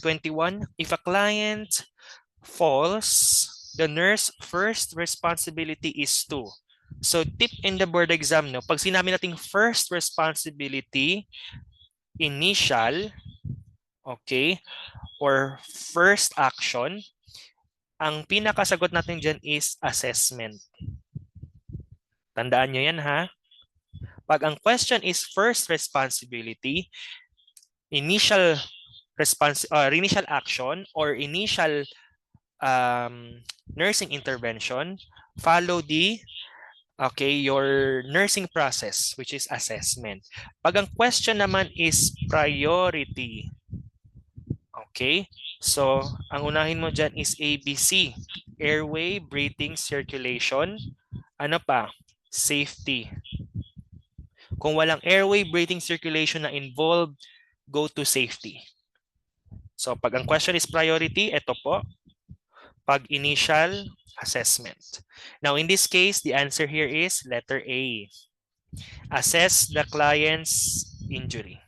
21, if a client falls, the nurse first responsibility is to. So tip in the board exam, no, pag sinabi nating first responsibility, initial, okay, or first action, ang pinakasagot natin dyan is assessment. Tandaan nyo yan, ha? Pag ang question is first responsibility, initial action or initial nursing intervention, follow your nursing process, which is assessment. Pag ang question naman is priority, okay, so ang unahin mo dyan is ABC, airway, breathing, circulation, ano pa, safety. Kung walang airway, breathing, circulation na involved, go to safety. So pag ang question is priority, ito po. Pag initial, assessment. Now in this case, the answer here is letter A. Assess the client's injury.